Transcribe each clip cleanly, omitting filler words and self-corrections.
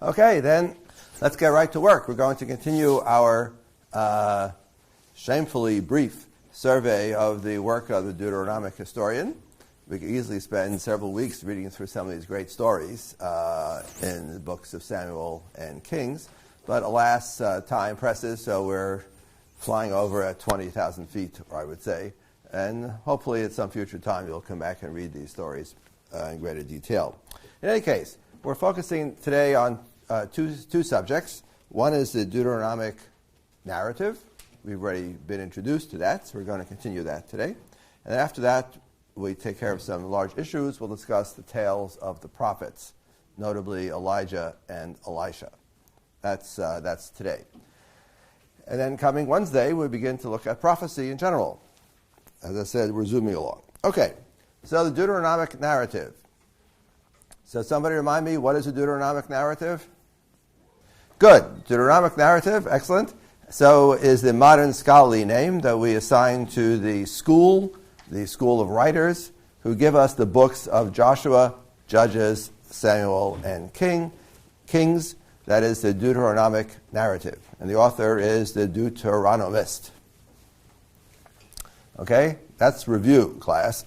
Okay, then let's get right to work. We're going to continue our shamefully brief survey of the work of the Deuteronomic historian. We could easily spend several weeks reading through some of these great stories in the books of Samuel and Kings, but alas, time presses, so we're flying over at 20,000 feet, I would say, and hopefully at some future time you'll come back and read these stories in greater detail. In any case, we're focusing today on two subjects. One is the Deuteronomic narrative. We've already been introduced to that, so we're going to continue that today. And after that, we take care of some large issues. We'll discuss the tales of the prophets, notably Elijah and Elisha. That's today. And then coming Wednesday, we begin to look at prophecy in general. As I said, we're zooming along. Okay, so the Deuteronomic narrative. So somebody remind me, what is a Deuteronomic narrative? Good. Deuteronomic narrative, excellent. So is the modern scholarly name that we assign to the school of writers who give us the books of Joshua, Judges, Samuel, and Kings. That is the Deuteronomic narrative. And the author is the Deuteronomist. Okay? That's review, class.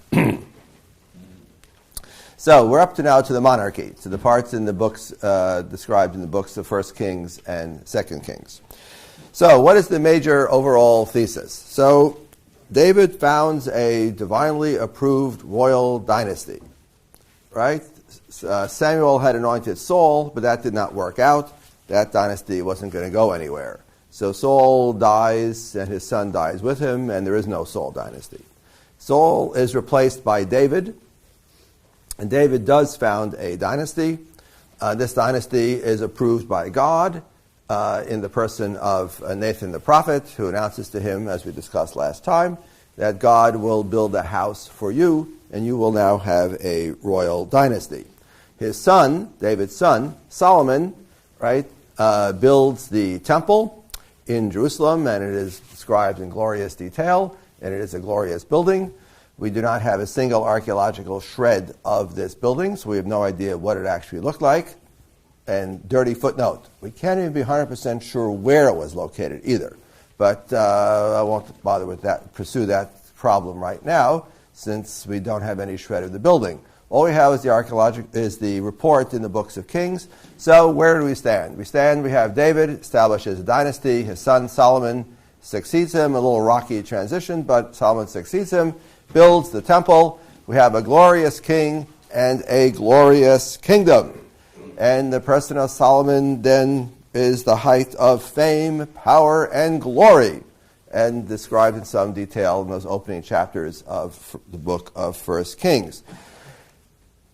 So we're up to now to the monarchy, to the parts in the books described in the books of 1 Kings and 2 Kings. So what is the major overall thesis? So David founds a divinely approved royal dynasty, right? Samuel had anointed Saul, but that did not work out. That dynasty wasn't going to go anywhere. So Saul dies, and his son dies with him, and there is no Saul dynasty. Saul is replaced by David, and David does found a dynasty. This dynasty is approved by God in the person of Nathan the prophet, who announces to him, as we discussed last time, that God will build a house for you, and you will now have a royal dynasty. His son, David's son, Solomon, right, builds the temple in Jerusalem, and it is described in glorious detail, and it is a glorious building. We do not have a single archaeological shred of this building, so we have no idea what it actually looked like. And dirty footnote, we can't even be 100% sure where it was located either. But I won't bother with that, pursue that problem right now, since we don't have any shred of the building. All we have is the report in the books of Kings. So where do we stand? We have David establishes a dynasty. His son Solomon succeeds him. A little rocky transition, but Solomon succeeds him, builds the temple. We have a glorious king and a glorious kingdom. And the person of Solomon then is the height of fame, power, and glory, and described in some detail in those opening chapters of the book of 1 Kings.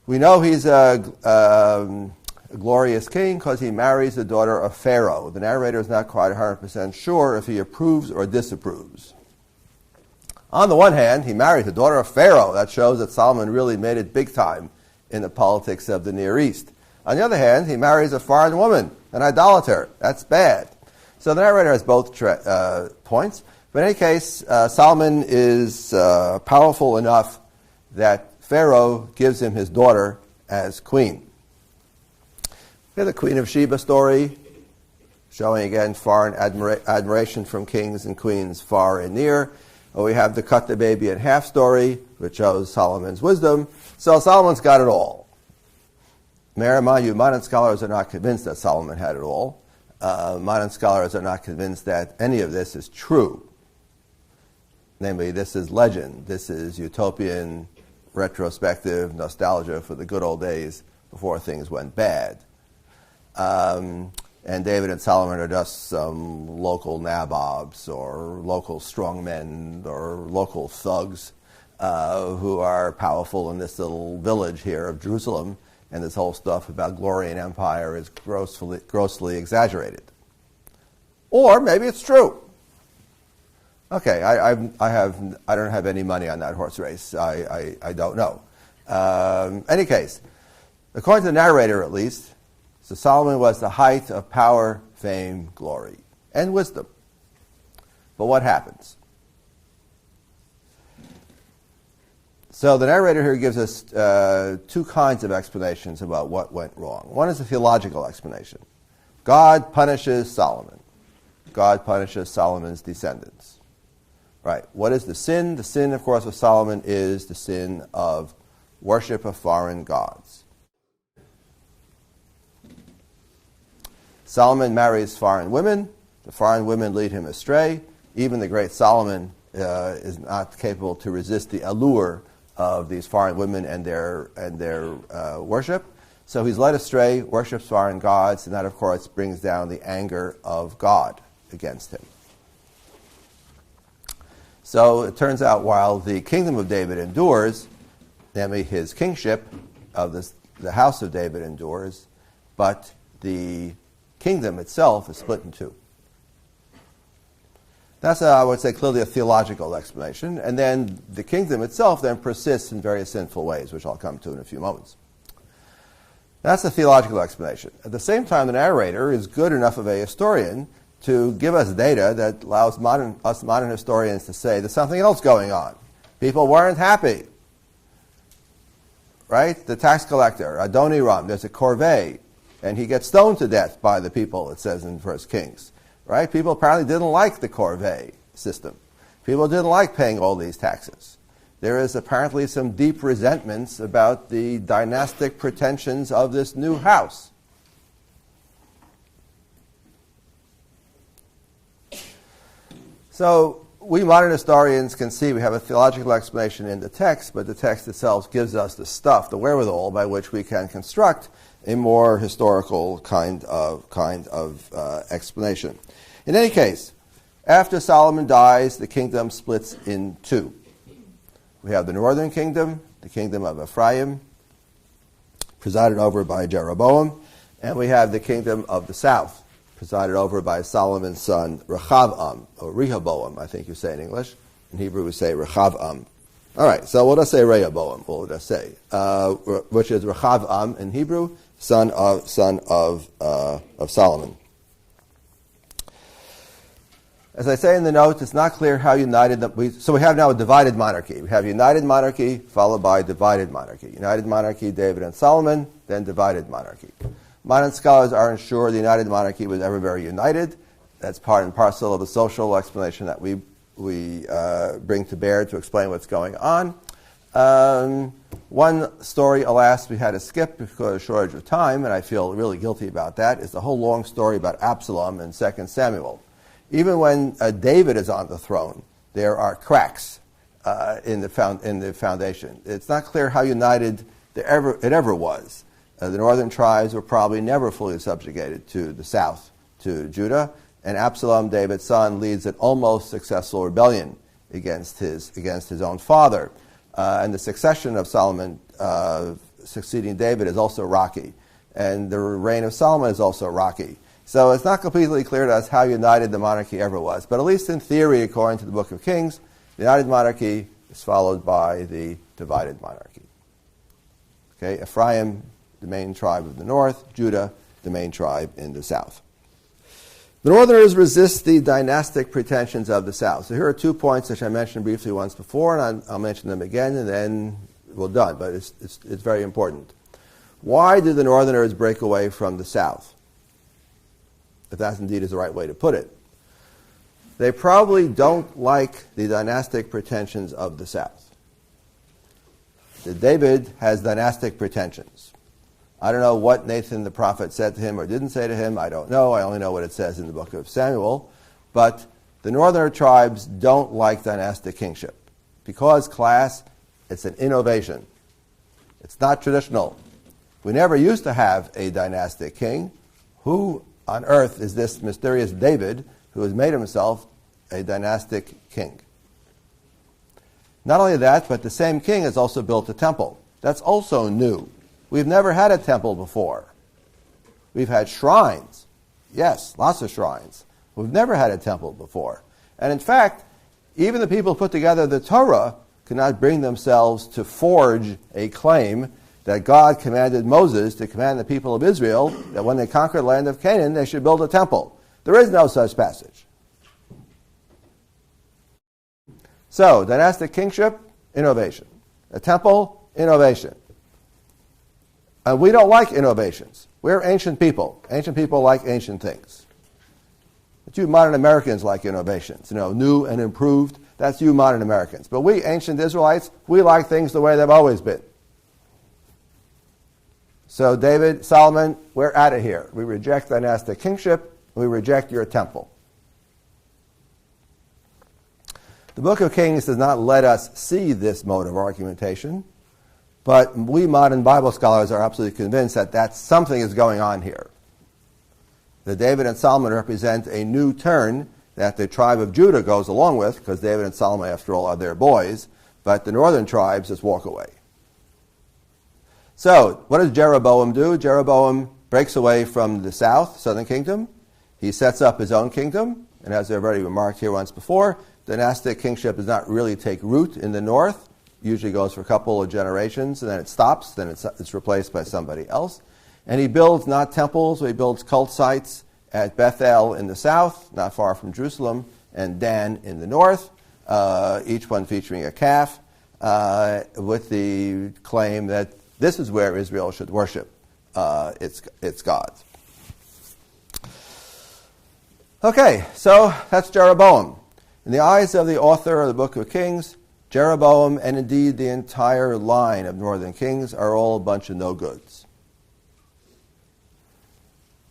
We know he's a glorious king because he marries the daughter of Pharaoh. The narrator is not quite 100% sure if he approves or disapproves. On the one hand, he married the daughter of Pharaoh. That shows that Solomon really made it big time in the politics of the Near East. On the other hand, he marries a foreign woman, an idolater. That's bad. So the narrator has both points. But in any case, Solomon is powerful enough that Pharaoh gives him his daughter as queen. We have the Queen of Sheba story, showing again foreign admiration from kings and queens far and near. We have the cut the baby in half story, which shows Solomon's wisdom. So Solomon's got it all. Mind you, modern scholars are not convinced that Solomon had it all. Modern scholars are not convinced that any of this is true. Namely, this is legend. This is utopian, retrospective nostalgia for the good old days before things went bad. And David and Solomon are just some local nabobs or local strongmen or local thugs who are powerful in this little village here of Jerusalem. And this whole stuff about glory and empire is grossly exaggerated. Or maybe it's true. Okay, I don't have any money on that horse race. I don't know. Any case, according to the narrator at least, so Solomon was the height of power, fame, glory, and wisdom. But what happens? So the narrator here gives us two kinds of explanations about what went wrong. One is a theological explanation. God punishes Solomon. God punishes Solomon's descendants. Right. What is the sin? The sin, of course, of Solomon is the sin of worship of foreign gods. Solomon marries foreign women. The foreign women lead him astray. Even the great Solomon is not capable to resist the allure of these foreign women and their worship. So he's led astray, worships foreign gods, and that, of course, brings down the anger of God against him. So it turns out while the kingdom of David endures, namely his kingship of the house of David endures, but the kingdom itself is split in two. That's, I would say, clearly a theological explanation. And then the kingdom itself then persists in very sinful ways, which I'll come to in a few moments. That's a theological explanation. At the same time, the narrator is good enough of a historian to give us data that allows us modern historians to say there's something else going on. People weren't happy. Right? The tax collector, Adoniram, there's a corvée, and he gets stoned to death by the people, it says in 1 Kings. Right? People apparently didn't like the corvée system. People didn't like paying all these taxes. There is apparently some deep resentments about the dynastic pretensions of this new house. So we modern historians can see we have a theological explanation in the text, but the text itself gives us the stuff, the wherewithal by which we can construct a more historical kind of explanation. In any case, after Solomon dies, the kingdom splits in two. We have the northern kingdom, the kingdom of Ephraim, presided over by Jeroboam, and we have the kingdom of the south, presided over by Solomon's son Rehoboam, or Rehoboam, I think you say in English. In Hebrew we say Rehoboam. All right, so we'll just say Rehoboam, we'll just say, which is Rehoboam in Hebrew, son of Solomon. As I say in the notes, it's not clear how united so we have now a divided monarchy. We have united monarchy followed by divided monarchy. United monarchy, David and Solomon, then divided monarchy. Modern scholars aren't sure the united monarchy was ever very united. That's part and parcel of the social explanation that we bring to bear to explain what's going on. One story, alas, we had to skip because of shortage of time, and I feel really guilty about that, is the whole long story about Absalom in 2 Samuel. Even when David is on the throne, there are cracks in the foundation. It's not clear how united it ever was. The northern tribes were probably never fully subjugated to the south, to Judah, and Absalom, David's son, leads an almost successful rebellion against his own father. And the succession of Solomon succeeding David is also rocky. And the reign of Solomon is also rocky. So it's not completely clear to us how united the monarchy ever was. But at least in theory, according to the Book of Kings, the united monarchy is followed by the divided monarchy. Okay, Ephraim, the main tribe of the north, Judah, the main tribe in the south. The northerners resist the dynastic pretensions of the south. So here are 2 points which I mentioned briefly once before, and I'll mention them again, and then we're done. But it's very important. Why did the northerners break away from the south? If that indeed is the right way to put it. They probably don't like the dynastic pretensions of the south. David has dynastic pretensions. I don't know what Nathan the prophet said to him or didn't say to him. I don't know. I only know what it says in the book of Samuel. But the northern tribes don't like dynastic kingship. Because, class, it's an innovation. It's not traditional. We never used to have a dynastic king. Who on earth is this mysterious David who has made himself a dynastic king? Not only that, but the same king has also built a temple. That's also new. We've never had a temple before. We've had shrines. Yes, lots of shrines. We've never had a temple before. And in fact, even the people who put together the Torah could not bring themselves to forge a claim that God commanded Moses to command the people of Israel that when they conquer the land of Canaan, they should build a temple. There is no such passage. So, dynastic kingship, innovation. A temple, innovation. And we don't like innovations. We're ancient people. Ancient people like ancient things. But you modern Americans like innovations, new and improved. That's you modern Americans. But we ancient Israelites, we like things the way they've always been. So David, Solomon, we're out of here. We reject dynastic kingship. We reject your temple. The Book of Kings does not let us see this mode of argumentation, but we modern Bible scholars are absolutely convinced that something is going on here. That David and Solomon represent a new turn that the tribe of Judah goes along with, because David and Solomon, after all, are their boys, but the northern tribes just walk away. So, what does Jeroboam do? Jeroboam breaks away from the southern kingdom. He sets up his own kingdom, and as I've already remarked here once before, dynastic kingship does not really take root in the north. Usually goes for a couple of generations, and then it stops, then it's replaced by somebody else. And he builds not temples, but he builds cult sites at Bethel in the south, not far from Jerusalem, and Dan in the north, each one featuring a calf, with the claim that this is where Israel should worship its gods. Okay, so that's Jeroboam. In the eyes of the author of the Book of Kings, Jeroboam, and indeed the entire line of northern kings, are all a bunch of no-goods.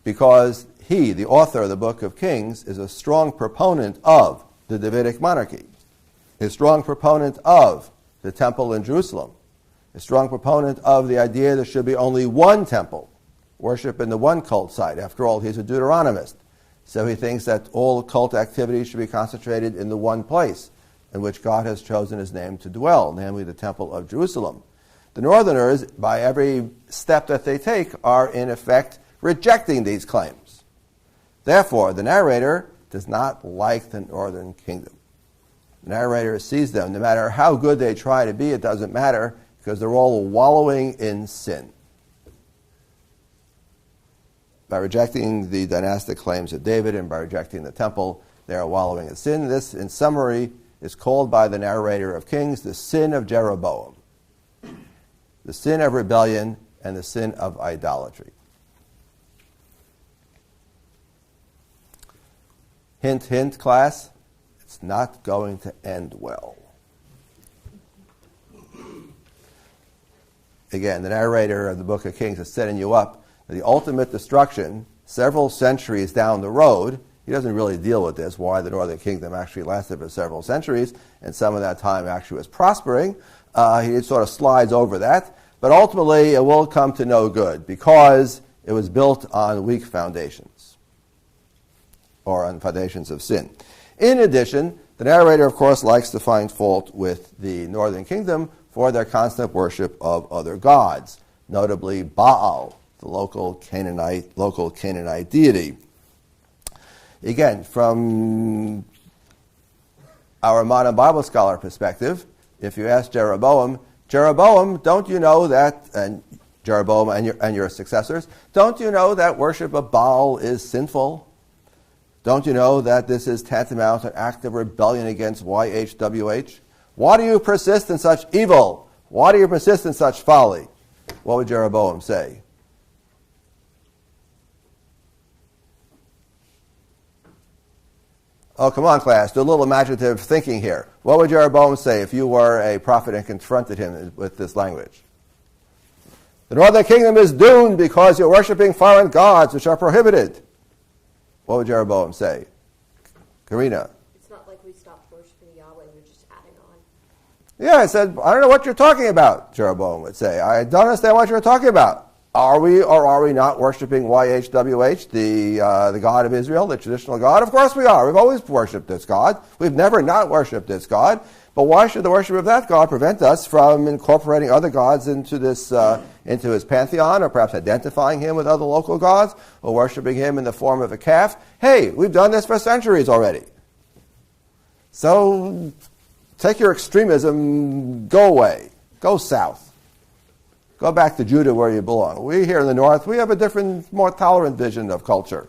Because he, the author of the Book of Kings, is a strong proponent of the Davidic monarchy, a strong proponent of the temple in Jerusalem, a strong proponent of the idea there should be only one temple, worship in the one cult site. After all, he's a Deuteronomist. So he thinks that all cult activities should be concentrated in the one place in which God has chosen his name to dwell, namely the Temple of Jerusalem. The Northerners, by every step that they take, are in effect rejecting these claims. Therefore, the narrator does not like the Northern Kingdom. The narrator sees them. No matter how good they try to be, it doesn't matter, because they're all wallowing in sin. By rejecting the dynastic claims of David and by rejecting the temple, they are wallowing in sin. This, in summary, is called by the narrator of Kings the sin of Jeroboam, the sin of rebellion, and the sin of idolatry. Hint, hint, class, it's not going to end well. Again, the narrator of the Book of Kings is setting you up for the ultimate destruction several centuries down the road. He doesn't really deal with this, why the Northern Kingdom actually lasted for several centuries, and some of that time actually was prospering. He sort of slides over that, but ultimately it will come to no good because it was built on weak foundations, or on foundations of sin. In addition, the narrator, of course, likes to find fault with the Northern Kingdom for their constant worship of other gods, notably Baal, the local Canaanite deity. Again, from our modern Bible scholar perspective, if you ask Jeroboam, don't you know that, and Jeroboam and your successors, don't you know that worship of Baal is sinful? Don't you know that this is tantamount to an act of rebellion against YHWH? Why do you persist in such evil? Why do you persist in such folly? What would Jeroboam say? Oh, come on, class. Do a little imaginative thinking here. What would Jeroboam say if you were a prophet and confronted him with this language? The Northern Kingdom is doomed because you're worshiping foreign gods which are prohibited. What would Jeroboam say? Karina? It's not like we stopped worshiping Yahweh, we're just adding on. Yeah, I said, I don't know what you're talking about, Jeroboam would say. I don't understand what you're talking about. Are we or are we not worshiping YHWH, the God of Israel, the traditional God? Of course we are. We've always worshipped this God. We've never not worshipped this God. But why should the worship of that God prevent us from incorporating other gods into into his pantheon, or perhaps identifying him with other local gods, or worshiping him in the form of a calf? Hey, we've done this for centuries already. So take your extremism, go away, go south. Go back to Judah where you belong. We here in the north, we have a different, more tolerant vision of culture.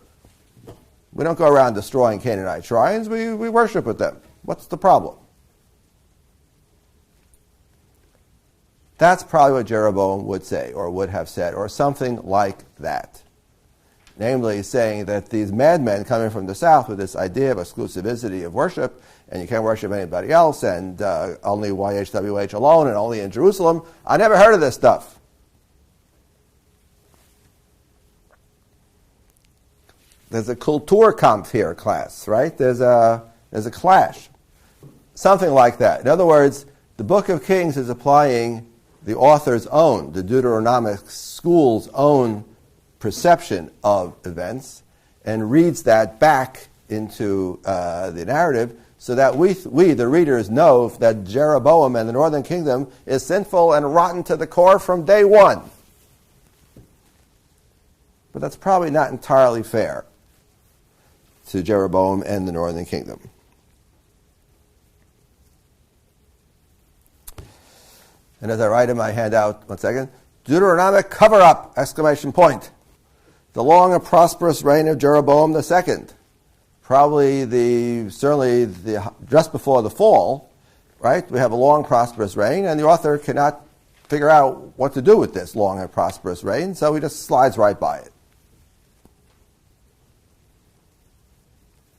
We don't go around destroying Canaanite shrines. We worship with them. What's the problem? That's probably what Jeroboam would say, or would have said, or something like that. Namely, saying that these madmen coming from the south with this idea of exclusivity of worship, and you can't worship anybody else, and only YHWH alone, and only in Jerusalem. I never heard of this stuff. There's a Kulturkampf here, class, right? There's a clash. Something like that. In other words, the Book of Kings is applying the author's own, the Deuteronomic school's own perception of events, and reads that back into the narrative, so that we, the readers, know that Jeroboam and the northern kingdom is sinful and rotten to the core from day one. But that's probably not entirely fair to Jeroboam and the northern kingdom. And as I write in my handout, one second, Deuteronomic cover-up, exclamation point. The long and prosperous reign of Jeroboam II. Probably just before the fall, right? We have a long, prosperous reign, and the author cannot figure out what to do with this long and prosperous reign, so he just slides right by it.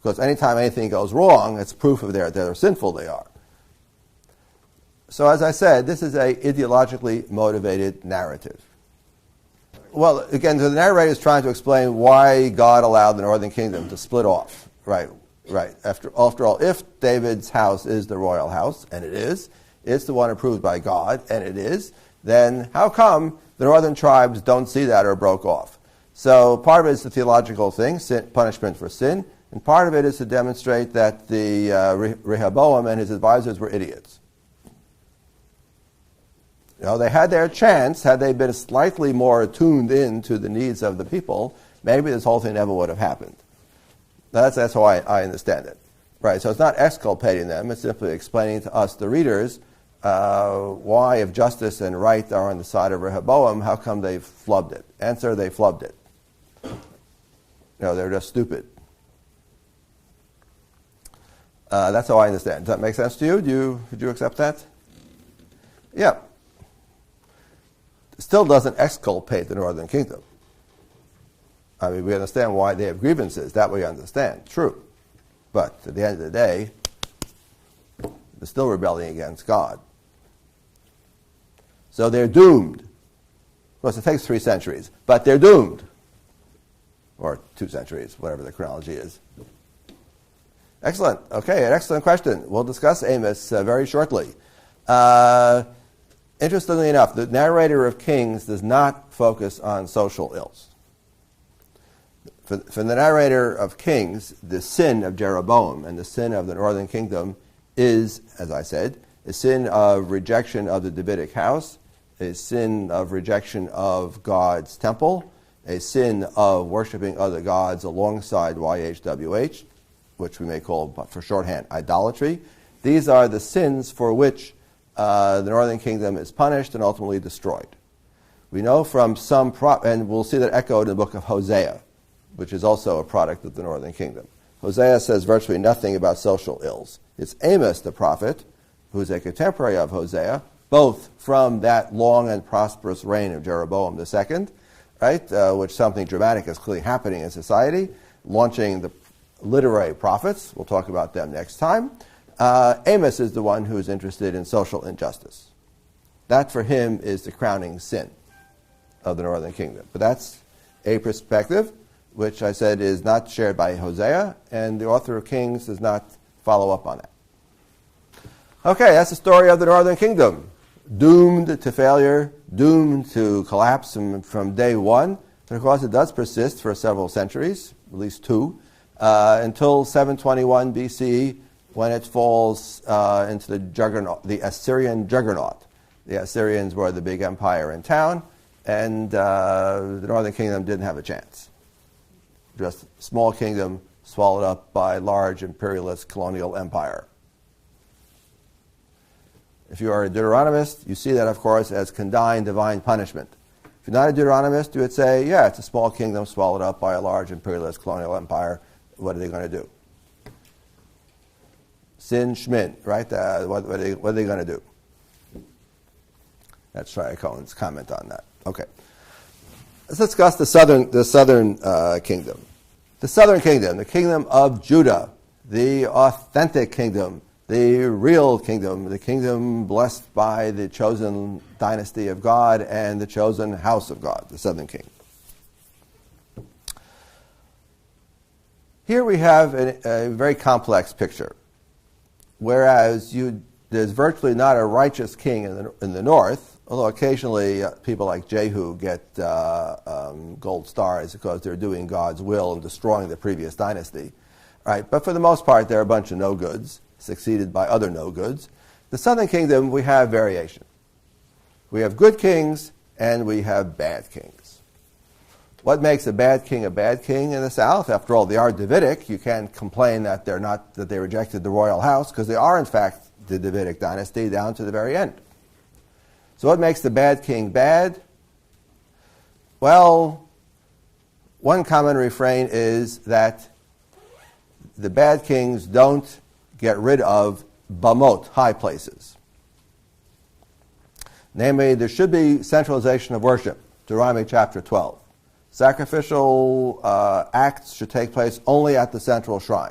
Because anytime anything goes wrong, it's proof of how sinful they are. So as I said, this is a ideologically motivated narrative. Well, again, the narrator is trying to explain why God allowed the northern kingdom to split off. Right. After all, if David's house is the royal house, and it is, it's the one approved by God, and it is, then how come the northern tribes don't see that or broke off? So part of it is the theological thing, punishment for sin, and part of it is to demonstrate that the Rehoboam and his advisors were idiots. They had their chance. Had they been slightly more tuned in to the needs of the people, maybe this whole thing never would have happened. That's how I understand it. Right, so it's not exculpating them. It's simply explaining to us, the readers, why, if justice and right are on the side of Rehoboam, how come they flubbed it? Answer, they flubbed it. They're just stupid. That's how I understand. Does that make sense to you? Would you accept that? Yeah. It still doesn't exculpate the northern kingdom. I mean, we understand why they have grievances. That we understand. True. But at the end of the day, they're still rebelling against God. So they're doomed. Of course, it takes 3 centuries, but they're doomed. Or 2 centuries, whatever the chronology is. Excellent. Okay, an excellent question. We'll discuss Amos very shortly. Interestingly enough, the narrator of Kings does not focus on social ills. For the narrator of Kings, the sin of Jeroboam and the sin of the northern kingdom is, as I said, a sin of rejection of the Davidic house, a sin of rejection of God's temple, a sin of worshiping other gods alongside YHWH, which we may call, for shorthand, idolatry. These are the sins for which the northern kingdom is punished and ultimately destroyed. We know from some, and we'll see that echoed in the book of Hosea, which is also a product of the northern kingdom. Hosea says virtually nothing about social ills. It's Amos the prophet, who's a contemporary of Hosea, both from that long and prosperous reign of Jeroboam II, right, which something dramatic is clearly happening in society, launching the literary prophets. We'll talk about them next time. Amos is the one who is interested in social injustice. That, for him, is the crowning sin of the northern kingdom. But that's a perspective which I said is not shared by Hosea, and the author of Kings does not follow up on that. Okay, that's the story of the northern kingdom. Doomed to failure, doomed to collapse from day one. And of course, it does persist for several centuries, at least 2, until 721 BC, when it falls into the juggernaut, the Assyrian juggernaut. The Assyrians were the big empire in town, and the northern kingdom didn't have a chance. Just a small kingdom swallowed up by large imperialist colonial empire. If you are a Deuteronomist, you see that, of course, as condign divine punishment. If you're not a Deuteronomist, you would say, yeah, it's a small kingdom swallowed up by a large imperialist colonial empire. What are they going to do? Sin Schmin, right? What are they going to do? That's Shaye Cohen's comment on that. Okay. Let's discuss the southern kingdom. The southern kingdom, the kingdom of Judah, the authentic kingdom, the real kingdom, the kingdom blessed by the chosen dynasty of God and the chosen house of God, the southern king. Here we have a very complex picture. Whereas there's virtually not a righteous king in the north, although occasionally people like Jehu get gold stars because they're doing God's will and destroying the previous dynasty. Right? But for the most part, they're a bunch of no-goods, succeeded by other no-goods. The southern kingdom, we have variation. We have good kings and we have bad kings. What makes a bad king in the south? After all, they are Davidic. You can't complain that they rejected the royal house, because they are in fact the Davidic dynasty down to the very end. So what makes the bad king bad? Well, one common refrain is that the bad kings don't get rid of bamot, high places. Namely, there should be centralization of worship, Deuteronomy chapter 12. Sacrificial acts should take place only at the central shrine.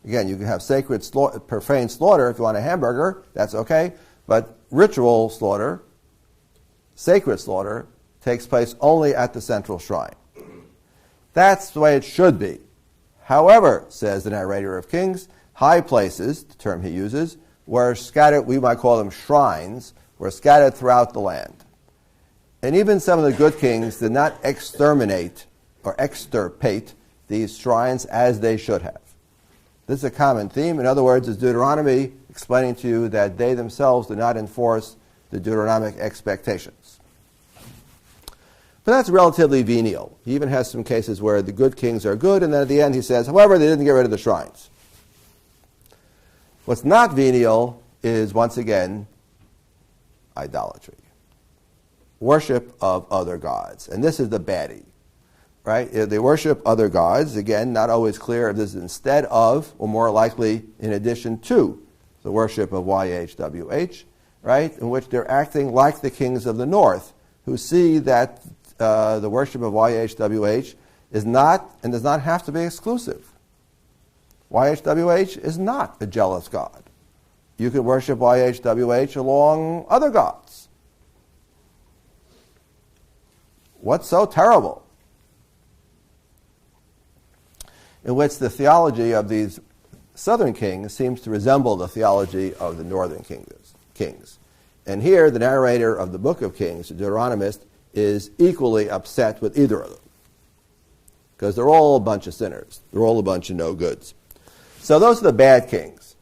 Again, you can have sacred profane slaughter if you want a hamburger, that's okay, but ritual slaughter, sacred slaughter, takes place only at the central shrine. That's the way it should be. However, says the narrator of Kings, high places, the term he uses, were scattered, we might call them shrines, were scattered throughout the land. And even some of the good kings did not exterminate or extirpate these shrines as they should have. This is a common theme. In other words, it's Deuteronomy explaining to you that they themselves did not enforce the Deuteronomic expectations. But that's relatively venial. He even has some cases where the good kings are good, and then at the end he says, however, they didn't get rid of the shrines. What's not venial is, once again, idolatry. Worship of other gods. And this is the baddie, right? They worship other gods. Again, not always clear if this is instead of, or more likely in addition to, the worship of YHWH, right? In which they're acting like the kings of the north, who see that the worship of YHWH is not and does not have to be exclusive. YHWH is not a jealous god. You can worship YHWH along other gods. What's so terrible? In which the theology of these southern kings seems to resemble the theology of the northern kings. And here, the narrator of the book of Kings, the Deuteronomist, is equally upset with either of them. Because they're all a bunch of sinners. They're all a bunch of no-goods. So those are the bad kings.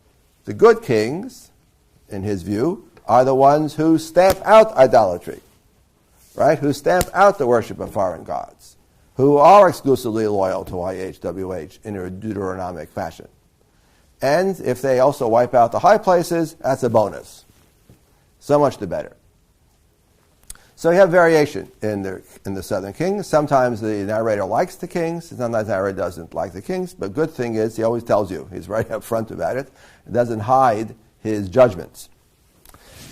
The good kings, in his view, are the ones who stamp out idolatry. Right, who stamp out the worship of foreign gods, who are exclusively loyal to YHWH in a Deuteronomic fashion. And if they also wipe out the high places, that's a bonus. So much the better. So you have variation in the southern kings. Sometimes the narrator likes the kings, sometimes the narrator doesn't like the kings, but good thing is he always tells you. He's right up front about it. He doesn't hide his judgments.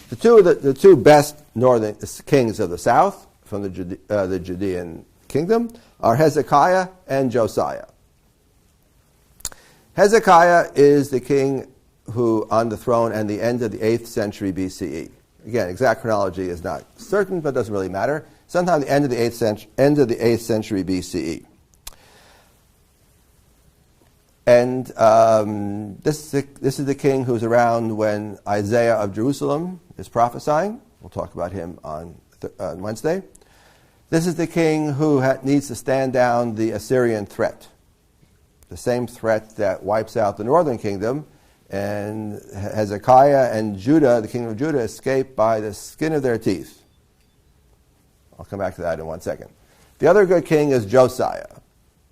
The two best northern kings of the south from the Judean kingdom are Hezekiah and Josiah. Hezekiah is the king who on the throne at the end of the 8th century BCE. Again, exact chronology is not certain, but doesn't really matter. Sometime the end of the 8th century BCE. And this is the king who's around when Isaiah of Jerusalem is prophesying. We'll talk about him on Wednesday. This is the king who needs to stand down the Assyrian threat, the same threat that wipes out the northern kingdom. And Hezekiah and Judah, the kingdom of Judah, escape by the skin of their teeth. I'll come back to that in 1 second. The other good king is Josiah.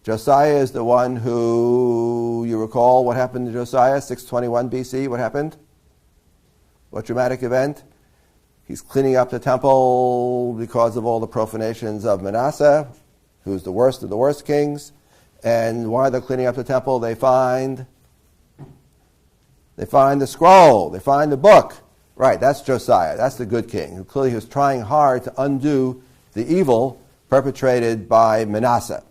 Josiah is the one who, you recall what happened to Josiah, 621 BC, what happened? What dramatic event? He's cleaning up the temple because of all the profanations of Manasseh, who's the worst of the worst kings. And while they're cleaning up the temple, they find the scroll, they find the book Right, that's Josiah. That's the good king, who clearly was trying hard to undo the evil perpetrated by Manasseh.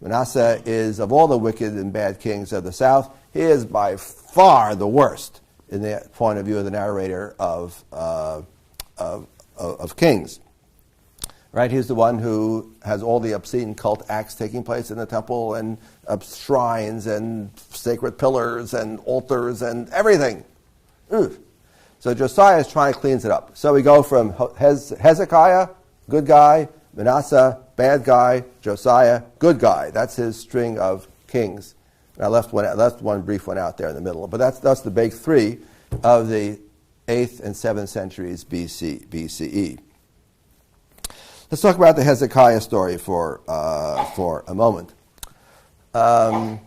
Manasseh is, of all the wicked and bad kings of the south, he is by far the worst in the point of view of the narrator of Kings. Right, he's the one who has all the obscene cult acts taking place in the temple, and shrines and sacred pillars and altars and everything. Ugh. So Josiah is trying to clean it up. So we go from Hezekiah, good guy, Manasseh, bad guy, Josiah, good guy. That's his string of kings. And I left one brief one out there in the middle. But that's the big three of the 8th and 7th centuries BCE. Let's talk about the Hezekiah story for a moment. How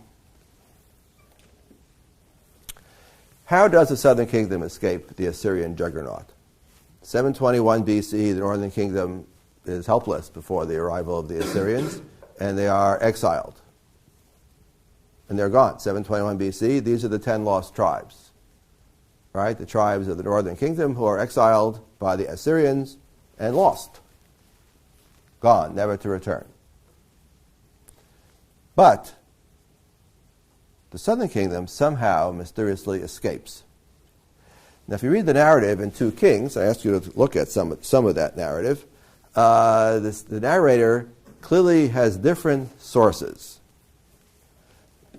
does the southern kingdom escape the Assyrian juggernaut? 721 BCE, the northern kingdom is helpless before the arrival of the Assyrians, and they are exiled. And they're gone. 721 BC, these are the 10 lost tribes. Right? The tribes of the northern kingdom who are exiled by the Assyrians and lost. Gone, never to return. But the southern kingdom somehow mysteriously escapes. Now, if you read the narrative in 2 Kings, I ask you to look at some of that narrative. The narrator clearly has different sources.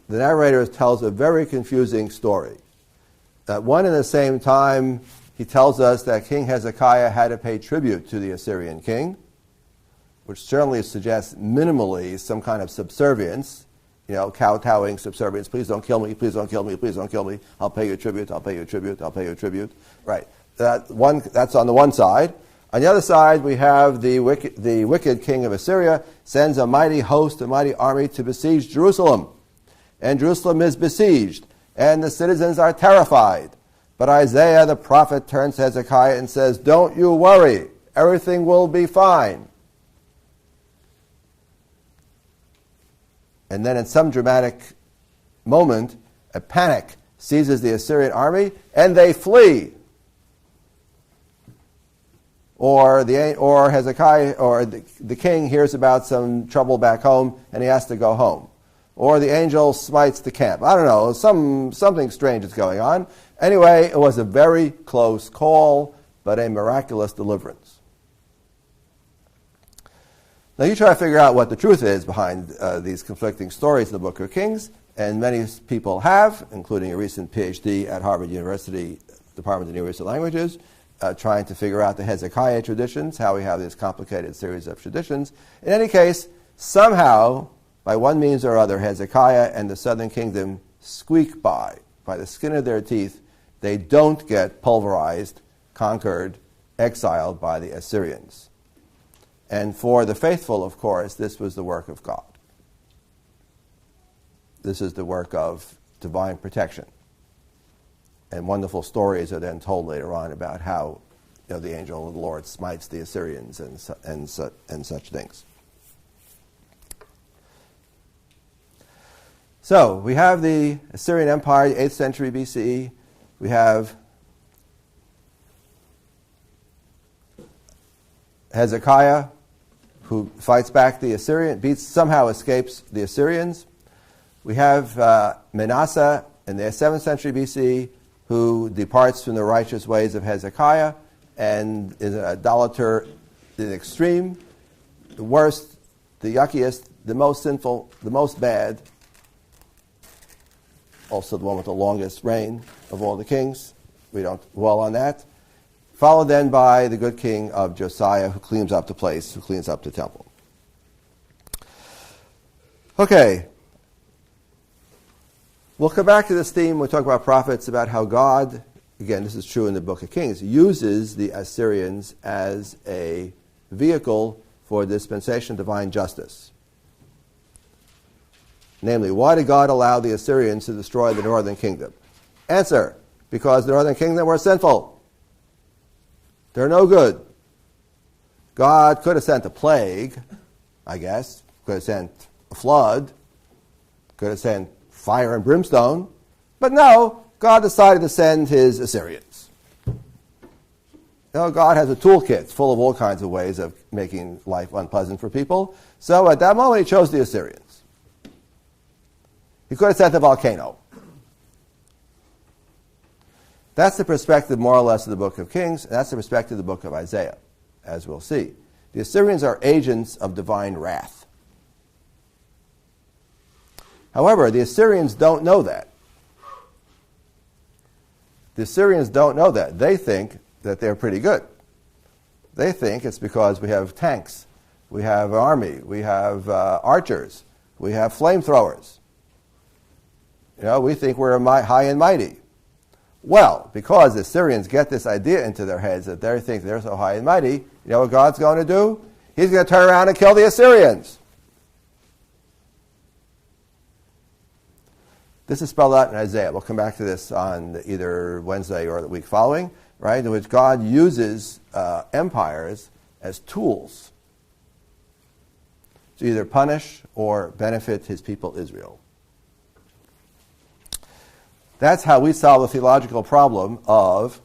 The narrator tells a very confusing story. At one and the same time, he tells us that King Hezekiah had to pay tribute to the Assyrian king, which certainly suggests minimally some kind of subservience, kowtowing subservience. Please don't kill me, please don't kill me, please don't kill me. I'll pay you tribute, I'll pay you tribute, I'll pay you tribute. Right. That's on the one side. On the other side, we have the wicked king of Assyria sends a mighty host, a mighty army to besiege Jerusalem. And Jerusalem is besieged, and the citizens are terrified. But Isaiah the prophet turns to Hezekiah and says, "Don't you worry, everything will be fine." And then in some dramatic moment, a panic seizes the Assyrian army, and they flee. Or Hezekiah, or the king hears about some trouble back home, and he has to go home. Or the angel smites the camp. I don't know, something strange is going on. Anyway, it was a very close call, but a miraculous deliverance. Now you try to figure out what the truth is behind these conflicting stories in the Book of Kings, and many people have, including a recent PhD at Harvard University Department of Universal Languages, trying to figure out the Hezekiah traditions, how we have this complicated series of traditions. In any case, somehow, by one means or other, Hezekiah and the southern kingdom squeak by the skin of their teeth. They don't get pulverized, conquered, exiled by the Assyrians. And for the faithful, of course, this was the work of God. This is the work of divine protection. And wonderful stories are then told later on about how the angel of the Lord smites the Assyrians and such things. So we have the Assyrian Empire, 8th century BCE. We have Hezekiah, who fights back the Assyrian, somehow escapes the Assyrians. We have Manasseh in the 7th century BCE, who departs from the righteous ways of Hezekiah and is an idolater to the extreme, the worst, the yuckiest, the most sinful, the most bad, also the one with the longest reign of all the kings. We don't dwell on that. Followed then by the good king of Josiah, who cleans up the place, who cleans up the temple. Okay. We'll come back to this theme. We'll talk about prophets, about how God, again, this is true in the Book of Kings, uses the Assyrians as a vehicle for dispensation of divine justice. Namely, why did God allow the Assyrians to destroy the northern kingdom? Answer, because the northern kingdom were sinful. They're no good. God could have sent a plague, I guess. Could have sent a flood. Could have sent fire and brimstone. But no, God decided to send his Assyrians. God has a toolkit full of all kinds of ways of making life unpleasant for people. So at that moment, he chose the Assyrians. He could have sent a volcano. That's the perspective, more or less, of the book of Kings, and that's the perspective of the book of Isaiah, as we'll see. The Assyrians are agents of divine wrath. However, the Assyrians don't know that. The Assyrians don't know that. They think that they're pretty good. They think it's because we have tanks, we have an army, we have archers, we have flamethrowers. We think we're high and mighty. Well, because the Assyrians get this idea into their heads that they think they're so high and mighty, you know what God's going to do? He's going to turn around and kill the Assyrians. This is spelled out in Isaiah. We'll come back to this on either Wednesday or the week following, right? In which God uses empires as tools to either punish or benefit his people Israel. That's how we solve the theological problem of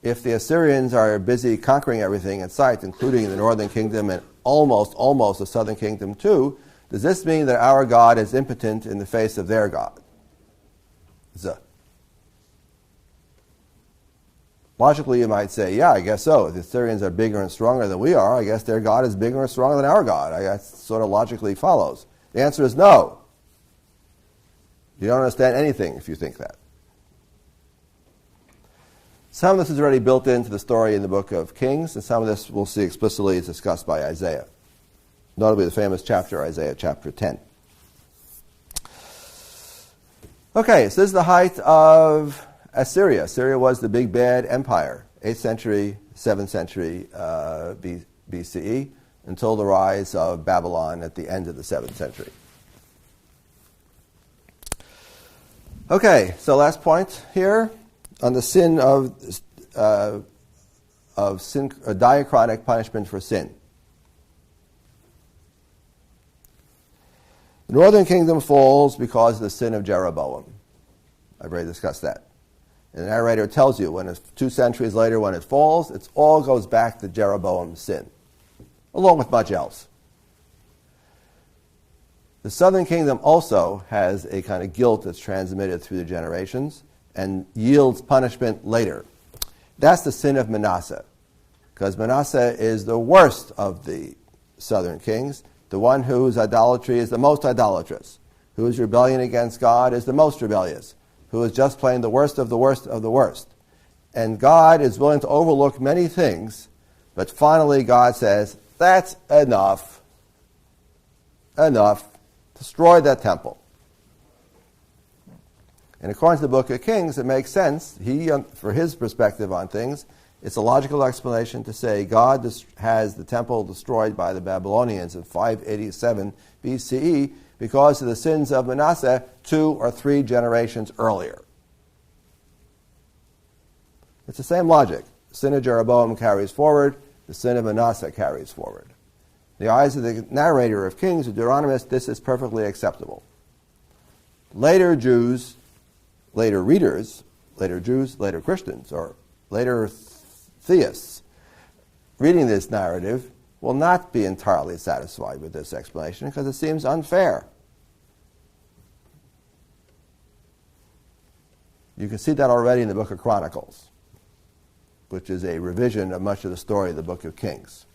if the Assyrians are busy conquering everything in sight, including the northern kingdom and almost the southern kingdom too, does this mean that our God is impotent in the face of their God? Logically, you might say, yeah, I guess so. If the Assyrians are bigger and stronger than we are, I guess their God is bigger and stronger than our God. That sort of logically follows. The answer is no. You don't understand anything if you think that. Some of this is already built into the story in the book of Kings, and some of this we'll see explicitly is discussed by Isaiah. Notably the famous chapter, Isaiah chapter 10. Okay, so this is the height of Assyria. Assyria was the big bad empire, 8th century, 7th century BCE, until the rise of Babylon at the end of the 7th century. Okay, so last point here on the sin of sin, a diachronic punishment for sin. The northern kingdom falls because of the sin of Jeroboam. I've already discussed that. And the narrator tells you 2 centuries later when it falls, it all goes back to Jeroboam's sin, along with much else. The southern kingdom also has a kind of guilt that's transmitted through the generations and yields punishment later. That's the sin of Manasseh, because Manasseh is the worst of the southern kings, the one whose idolatry is the most idolatrous, whose rebellion against God is the most rebellious, who is just plain the worst of the worst of the worst. And God is willing to overlook many things, but finally God says, that's enough. Enough. Destroy that temple. And according to the book of Kings, it makes sense. For his perspective on things, it's a logical explanation to say God has the temple destroyed by the Babylonians in 587 BCE because of the sins of Manasseh 2 or 3 generations earlier. It's the same logic. The sin of Jeroboam carries forward, the sin of Manasseh carries forward. In the eyes of the narrator of Kings, the Deuteronomist, this is perfectly acceptable. Later Jews, later readers, later Jews, later Christians, or later theists, reading this narrative will not be entirely satisfied with this explanation because it seems unfair. You can see that already in the book of Chronicles, which is a revision of much of the story of the book of Kings.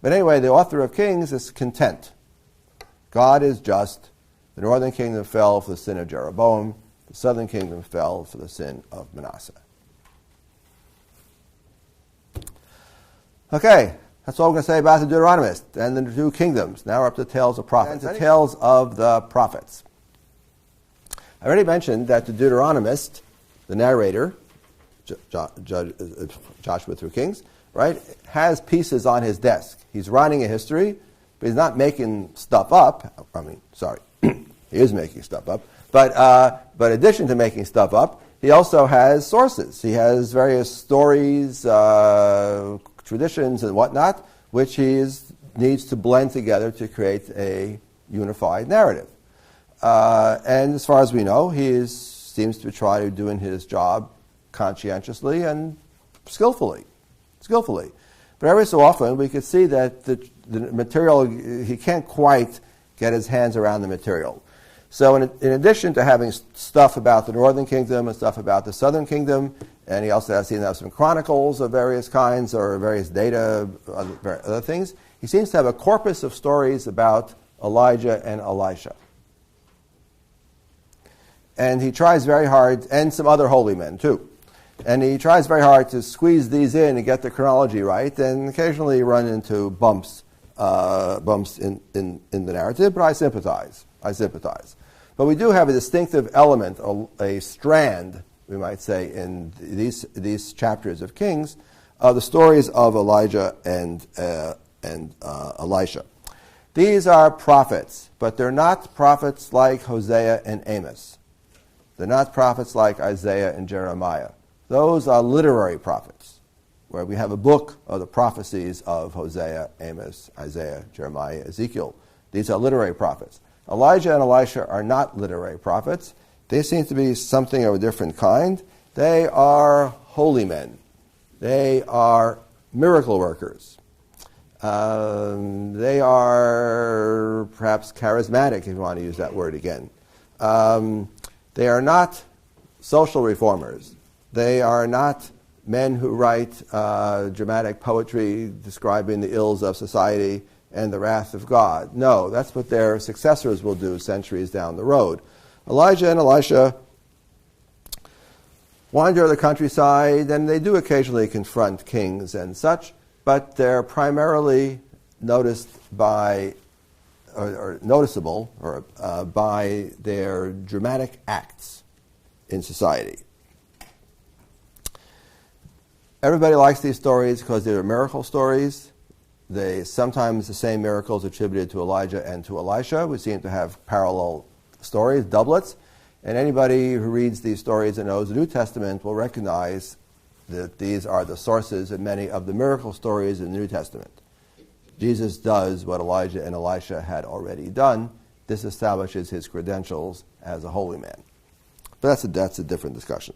But anyway, the author of Kings is content. God is just. The northern kingdom fell for the sin of Jeroboam. The southern kingdom fell for the sin of Manasseh. Okay, that's all we're going to say about the Deuteronomist and the 2 kingdoms. Now we're up to the tales of prophets, the tales of the prophets. I already mentioned that the Deuteronomist, the narrator, Joshua through Kings, right, has pieces on his desk. He's writing a history, but he's not making stuff up. He is making stuff up. But in addition to making stuff up, he also has sources. He has various stories, traditions, and whatnot, which he needs to blend together to create a unified narrative. And as far as we know, he seems to try to doing his job conscientiously and skillfully. But every so often we could see that the material, he can't quite get his hands around the material. So in addition to having stuff about the northern kingdom and stuff about the southern kingdom, and he also has some chronicles of various kinds or various data, other things, he seems to have a corpus of stories about Elijah and Elisha. And he tries very hard, and some other holy men too. And he tries very hard to squeeze these in and get the chronology right, and occasionally run into bumps in the narrative, but I sympathize. But we do have a distinctive element, a strand, we might say, in these chapters of Kings, of the stories of Elijah and Elisha. These are prophets, but they're not prophets like Hosea and Amos. They're not prophets like Isaiah and Jeremiah. Those are literary prophets, where we have a book of the prophecies of Hosea, Amos, Isaiah, Jeremiah, Ezekiel. These are literary prophets. Elijah and Elisha are not literary prophets. They seem to be something of a different kind. They are holy men. They are miracle workers. They are perhaps charismatic, if you want to use that word again. They are not social reformers. They are not men who write dramatic poetry describing the ills of society and the wrath of God. No, that's what their successors will do centuries down the road. Elijah and Elisha wander the countryside, and they do occasionally confront kings and such, but they're primarily noticeable by their dramatic acts in society. Everybody likes these stories because they're miracle stories. They sometimes the same miracles attributed to Elijah and to Elisha. We seem to have parallel stories, doublets. And anybody who reads these stories and knows the New Testament will recognize that these are the sources of many of the miracle stories in the New Testament. Jesus does what Elijah and Elisha had already done. This establishes his credentials as a holy man. But that's a different discussion.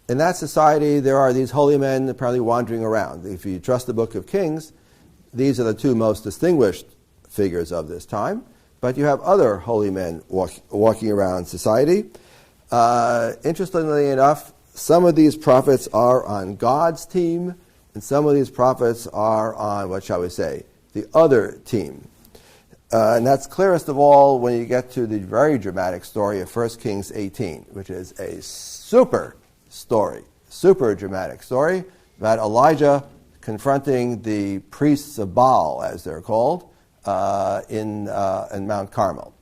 In that society, there are these holy men apparently wandering around. If you trust the book of Kings, these are the two most distinguished figures of this time. But you have other holy men walking around society. Interestingly enough, some of these prophets are on God's team, and some of these prophets are on, the other team. And that's clearest of all when you get to the very dramatic story of 1 Kings 18, which is a super dramatic story about Elijah confronting the priests of Baal, as they're called, in Mount Carmel,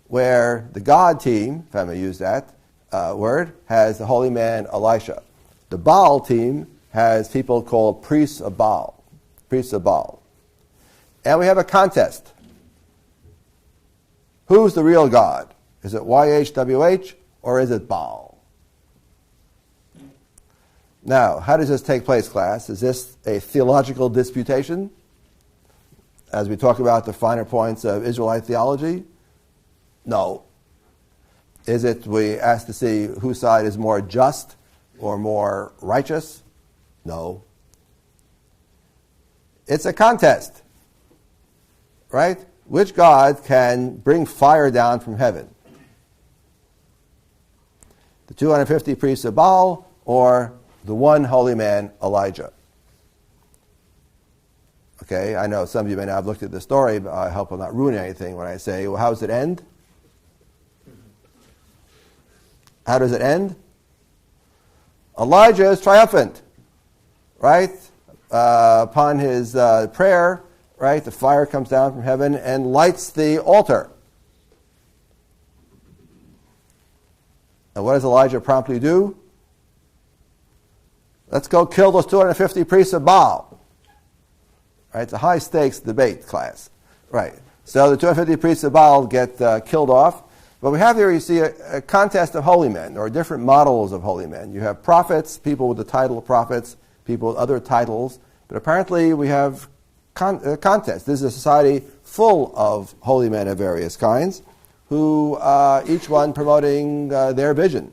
where the God team, if I may use that word, has the holy man Elisha. The Baal team has people called priests of Baal. And we have a contest. Who's the real God? Is it YHWH or is it Baal? Now, how does this take place, class? Is this a theological disputation as we talk about the finer points of Israelite theology? No. Is it we ask to see whose side is more just or more righteous? No. It's a contest, right? Which God can bring fire down from heaven? The 250 priests of Baal or the one holy man, Elijah? Okay, I know some of you may not have looked at the story, but I hope I'm not ruining anything when I say, well, how does it end? How does it end? Elijah is triumphant, right? Upon his prayer, right, the fire comes down from heaven and lights the altar. And what does Elijah promptly do? Let's go kill those 250 priests of Baal. Right, it's a high-stakes debate, class. Right, so the 250 priests of Baal get killed off. But we have here, you see, a contest of holy men, or different models of holy men. You have prophets, people with the title of prophets, people with other titles. But apparently we have contest. This is a society full of holy men of various kinds, who each one promoting their vision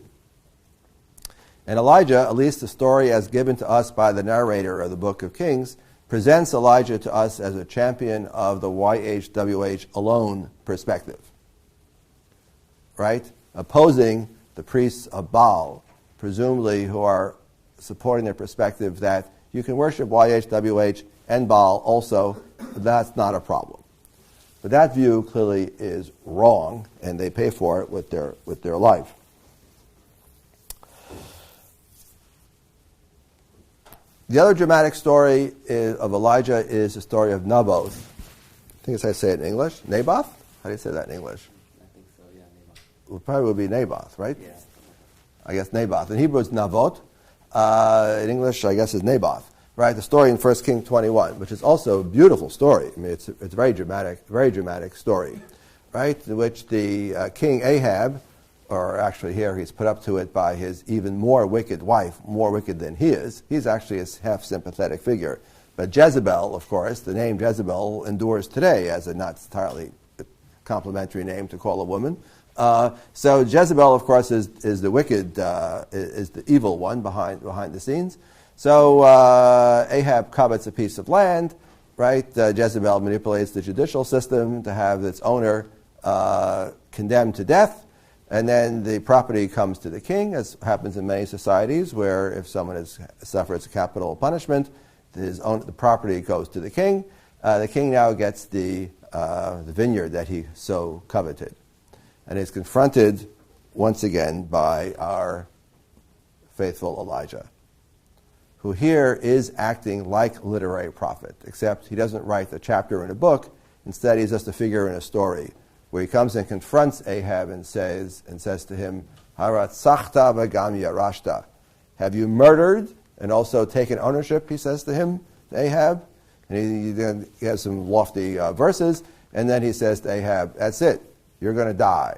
And Elijah, at least the story as given to us by the narrator of the book of Kings, presents Elijah to us as a champion of the YHWH alone perspective, right? Opposing the priests of Baal, presumably who are supporting their perspective that you can worship YHWH and Baal also, but that's not a problem. But that view clearly is wrong, and they pay for it with their life. The other dramatic story of Elijah is the story of Naboth. I think it's how you say it in English. Naboth? How do you say that in English? I think so, yeah, Naboth. It probably would be Naboth, right? Yeah. I guess Naboth. In Hebrew, it's Navot. In English, I guess, it's Naboth. Right? The story in 1 Kings 21, which is also a beautiful story. I mean, it's a very dramatic story, right? In which the king Ahab, or actually here he's put up to it by his even more wicked wife, more wicked than he is. He's actually a half-sympathetic figure. But Jezebel, of course, the name Jezebel endures today as a not entirely complimentary name to call a woman. So Jezebel, of course, is the wicked, is the evil one behind the scenes. So Ahab covets a piece of land, right? Jezebel manipulates the judicial system to have its owner condemned to death. And then the property comes to the king, as happens in many societies, where if someone suffers a capital punishment, the property goes to the king. The king now gets the vineyard that he so coveted. And is confronted once again by our faithful Elijah, who here is acting like literary prophet, except he doesn't write a chapter in a book. Instead, he's just a figure in a story, where he comes and confronts Ahab and says to him, Haratzachta v'gam yarashta. Have you murdered and also taken ownership, he says to him, to Ahab. And he has some lofty verses, and then he says to Ahab, that's it, you're going to die.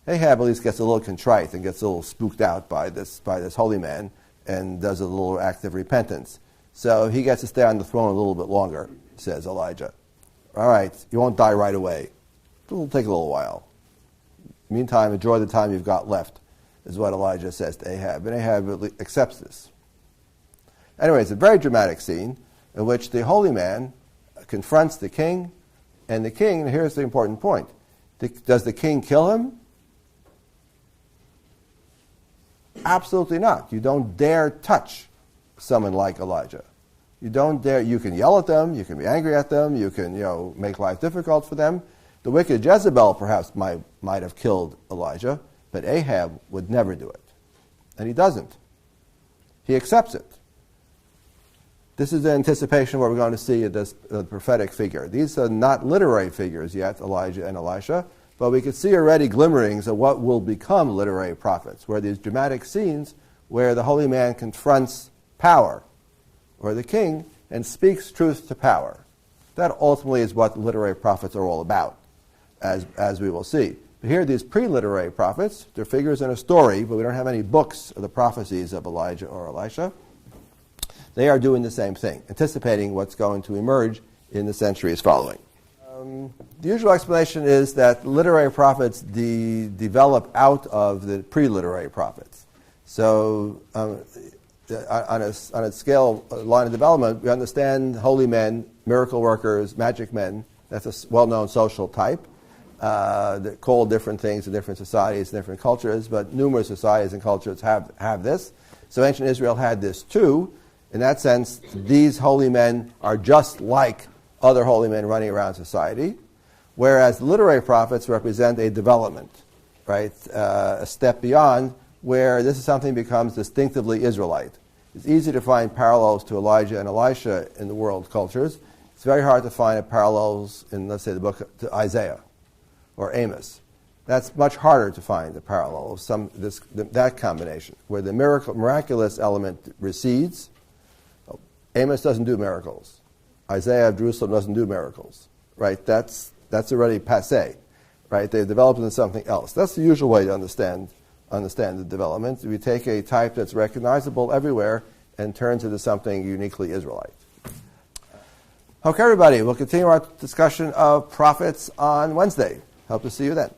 Ahab at least gets a little contrite and gets a little spooked out by this holy man and does a little act of repentance. So he gets to stay on the throne a little bit longer, says Elijah. All right, you won't die right away. It'll take a little while. Meantime, enjoy the time you've got left, is what Elijah says to Ahab. And Ahab accepts this. Anyway, it's a very dramatic scene in which the holy man confronts the king, and the king, and here's the important point, does the king kill him? Absolutely not. You don't dare touch someone like Elijah. You don't dare. You can yell at them. You can be angry at them. You can, make life difficult for them. The wicked Jezebel perhaps might have killed Elijah, but Ahab would never do it, and he doesn't. He accepts it. This is the anticipation of what we're going to see in this prophetic figure. These are not literary figures yet, Elijah and Elisha, but we can see already glimmerings of what will become literary prophets, where these dramatic scenes where the holy man confronts power, or the king, and speaks truth to power. That ultimately is what literary prophets are all about, as we will see. But here, these pre-literary prophets, they're figures in a story, but we don't have any books of the prophecies of Elijah or Elisha. They are doing the same thing, anticipating what's going to emerge in the centuries following. The usual explanation is that literary prophets develop out of the pre-literary prophets. So on a scale, line of development, we understand holy men, miracle workers, magic men. That's a well-known social type that call different things in different societies and different cultures, but numerous societies and cultures have this. So ancient Israel had this too. In that sense, these holy men are just like other holy men running around society, whereas literary prophets represent a development, right? A step beyond, where this is something that becomes distinctively Israelite. It's easy to find parallels to Elijah and Elisha in the world cultures. It's very hard to find parallels in, let's say, the book to Isaiah or Amos. That's much harder to find the parallel of that combination, where the miraculous element recedes. Amos doesn't do miracles. Isaiah of Jerusalem doesn't do miracles, right? That's already passé, right? They've developed into something else. That's the usual way to understand the development. We take a type that's recognizable everywhere and turns it into something uniquely Israelite. Okay, everybody, we'll continue our discussion of prophets on Wednesday. Hope to see you then.